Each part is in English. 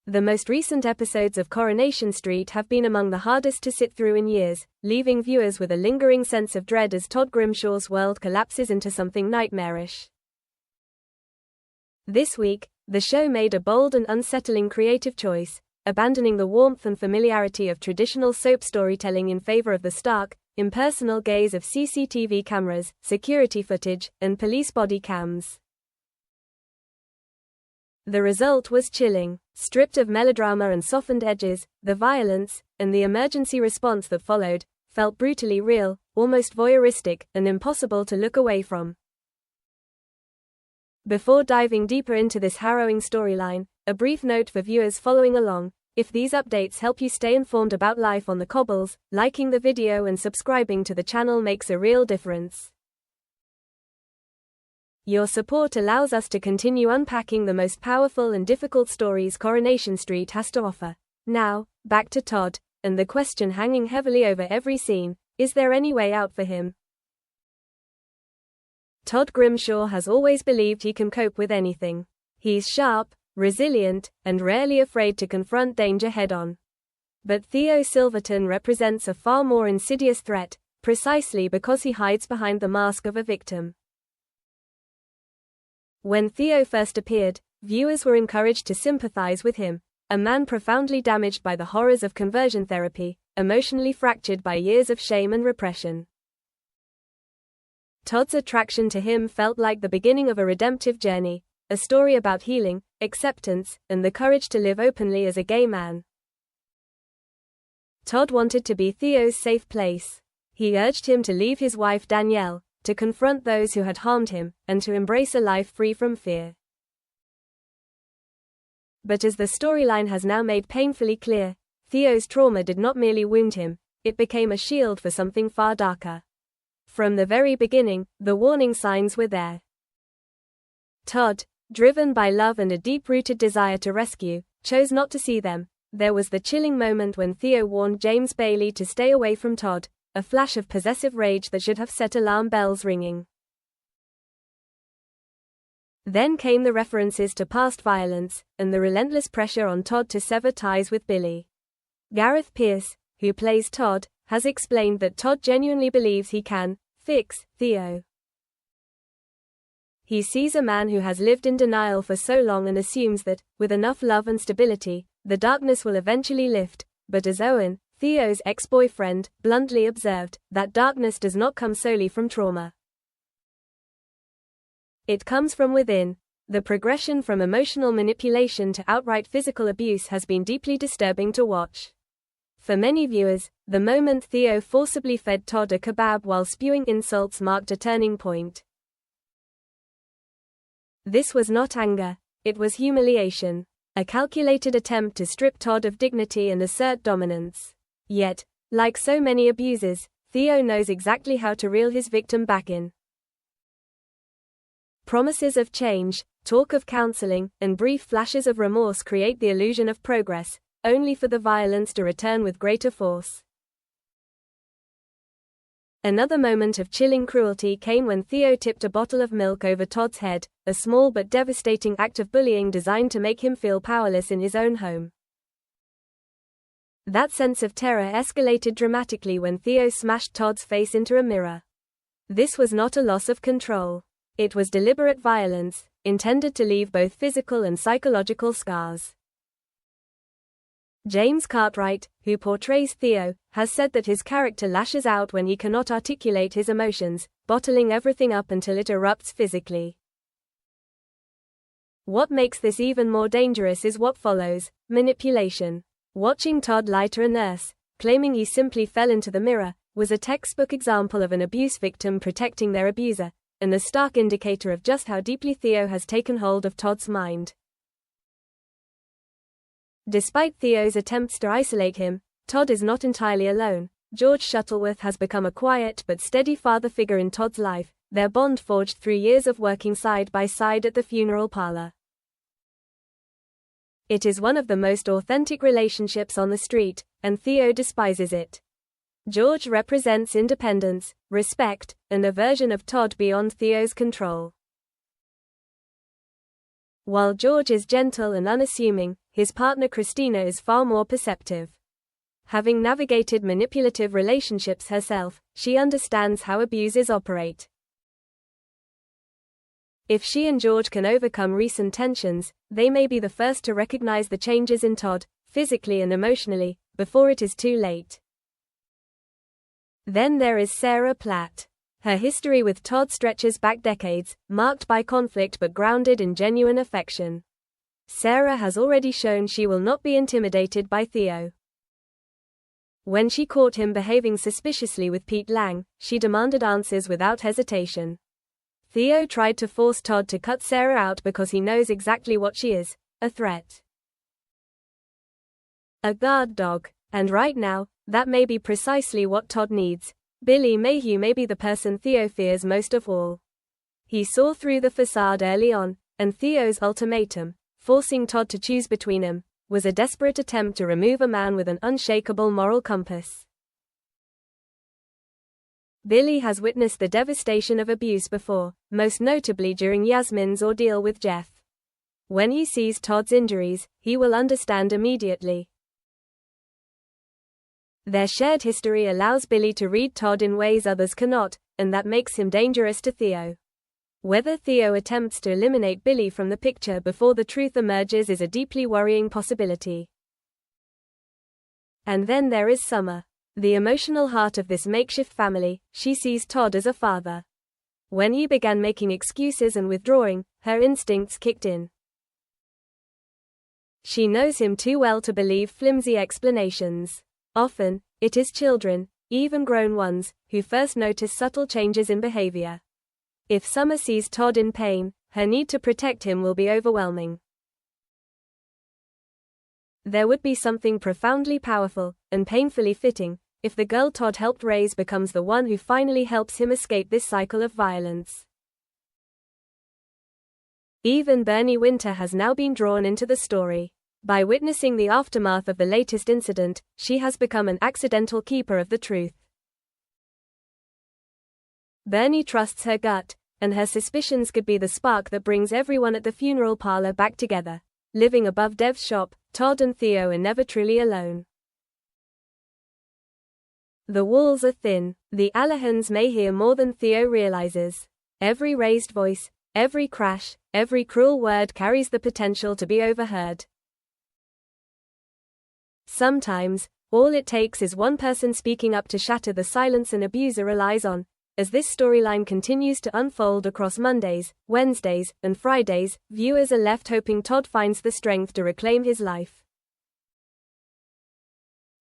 The most recent episodes of Coronation Street have been among the hardest to sit through in years, leaving viewers with a lingering sense of dread as Todd Grimshaw's world collapses into something nightmarish. This week, the show made a bold and unsettling creative choice, abandoning the warmth and familiarity of traditional soap storytelling in favor of the stark, impersonal gaze of CCTV cameras, security footage, and police body cams. The result was chilling. Stripped of melodrama and softened edges, the violence, and the emergency response that followed, felt brutally real, almost voyeuristic, and impossible to look away from. Before diving deeper into this harrowing storyline, a brief note for viewers following along: if these updates help you stay informed about life on the cobbles, liking the video and subscribing to the channel makes a real difference. Your support allows us to continue unpacking the most powerful and difficult stories Coronation Street has to offer. Now, back to Todd, and the question hanging heavily over every scene: is there any way out for him? Todd Grimshaw has always believed he can cope with anything. He's sharp, resilient, and rarely afraid to confront danger head-on. But Theo Silverton represents a far more insidious threat, precisely because he hides behind the mask of a victim. When Theo first appeared, viewers were encouraged to sympathize with him, a man profoundly damaged by the horrors of conversion therapy, emotionally fractured by years of shame and repression. Todd's attraction to him felt like the beginning of a redemptive journey, a story about healing, acceptance, and the courage to live openly as a gay man. Todd wanted to be Theo's safe place. He urged him to leave his wife Danielle, to confront those who had harmed him, and to embrace a life free from fear. But as the storyline has now made painfully clear, Theo's trauma did not merely wound him, it became a shield for something far darker. From the very beginning, the warning signs were there. Todd, driven by love and a deep-rooted desire to rescue, chose not to see them. There was the chilling moment when Theo warned James Bailey to stay away from Todd, a flash of possessive rage that should have set alarm bells ringing. Then came the references to past violence, and the relentless pressure on Todd to sever ties with Billy. Gareth Pierce, who plays Todd, has explained that Todd genuinely believes he can fix Theo. He sees a man who has lived in denial for so long and assumes that, with enough love and stability, the darkness will eventually lift. But as Owen, Theo's ex-boyfriend, bluntly observed, that darkness does not come solely from trauma. It comes from within. The progression from emotional manipulation to outright physical abuse has been deeply disturbing to watch. For many viewers, the moment Theo forcibly fed Todd a kebab while spewing insults marked a turning point. This was not anger, it was humiliation, a calculated attempt to strip Todd of dignity and assert dominance. Yet, like so many abusers, Theo knows exactly how to reel his victim back in. Promises of change, talk of counseling, and brief flashes of remorse create the illusion of progress, only for the violence to return with greater force. Another moment of chilling cruelty came when Theo tipped a bottle of milk over Todd's head, a small but devastating act of bullying designed to make him feel powerless in his own home. That sense of terror escalated dramatically when Theo smashed Todd's face into a mirror. This was not a loss of control. It was deliberate violence, intended to leave both physical and psychological scars. James Cartwright, who portrays Theo, has said that his character lashes out when he cannot articulate his emotions, bottling everything up until it erupts physically. What makes this even more dangerous is what follows: manipulation. Watching Todd lie to a nurse, claiming he simply fell into the mirror, was a textbook example of an abuse victim protecting their abuser, and a stark indicator of just how deeply Theo has taken hold of Todd's mind. Despite Theo's attempts to isolate him, Todd is not entirely alone. George Shuttleworth has become a quiet but steady father figure in Todd's life, their bond forged through years of working side by side at the funeral parlor. It is one of the most authentic relationships on the street, and Theo despises it. George represents independence, respect, and a version of Todd beyond Theo's control. While George is gentle and unassuming, his partner Christina is far more perceptive. Having navigated manipulative relationships herself, she understands how abuses operate. If she and George can overcome recent tensions, they may be the first to recognize the changes in Todd, physically and emotionally, before it is too late. Then there is Sarah Platt. Her history with Todd stretches back decades, marked by conflict but grounded in genuine affection. Sarah has already shown she will not be intimidated by Theo. When she caught him behaving suspiciously with Pete Lang, she demanded answers without hesitation. Theo tried to force Todd to cut Sarah out because he knows exactly what she is, a threat. A guard dog. And right now, that may be precisely what Todd needs. Billy Mayhew may be the person Theo fears most of all. He saw through the facade early on, and Theo's ultimatum, forcing Todd to choose between them, was a desperate attempt to remove a man with an unshakable moral compass. Billy has witnessed the devastation of abuse before, most notably during Yasmin's ordeal with Jeff. When he sees Todd's injuries, he will understand immediately. Their shared history allows Billy to read Todd in ways others cannot, and that makes him dangerous to Theo. Whether Theo attempts to eliminate Billy from the picture before the truth emerges is a deeply worrying possibility. And then there is Summer. The emotional heart of this makeshift family. She sees Todd as a father. When he began making excuses and withdrawing, her instincts kicked in. She knows him too well to believe flimsy explanations. Often, it is children, even grown ones, who first notice subtle changes in behavior. If Summer sees Todd in pain, her need to protect him will be overwhelming. There would be something profoundly powerful, and painfully fitting, if the girl Todd helped raise becomes the one who finally helps him escape this cycle of violence. Even Bernie Winter has now been drawn into the story. By witnessing the aftermath of the latest incident, she has become an accidental keeper of the truth. Bernie trusts her gut, and her suspicions could be the spark that brings everyone at the funeral parlor back together. Living above Dev's shop, Todd and Theo are never truly alone. The walls are thin. The Alahans may hear more than Theo realizes. Every raised voice, every crash, every cruel word carries the potential to be overheard. Sometimes, all it takes is one person speaking up to shatter the silence an abuser relies on. As this storyline continues to unfold across Mondays, Wednesdays, and Fridays, viewers are left hoping Todd finds the strength to reclaim his life.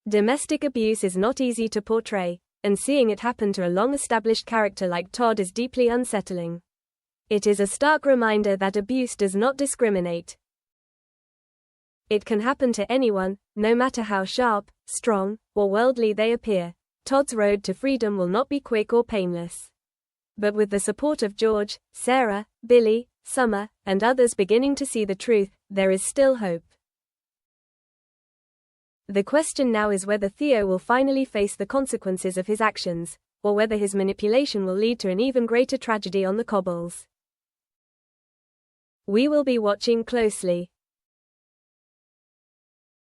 Domestic abuse is not easy to portray, and seeing it happen to a long-established character like Todd is deeply unsettling. It is a stark reminder that abuse does not discriminate. It can happen to anyone, no matter how sharp, strong, or worldly they appear. Todd's road to freedom will not be quick or painless. But with the support of George, Sarah, Billy, Summer, and others beginning to see the truth, there is still hope. The question now is whether Theo will finally face the consequences of his actions, or whether his manipulation will lead to an even greater tragedy on the cobbles. We will be watching closely.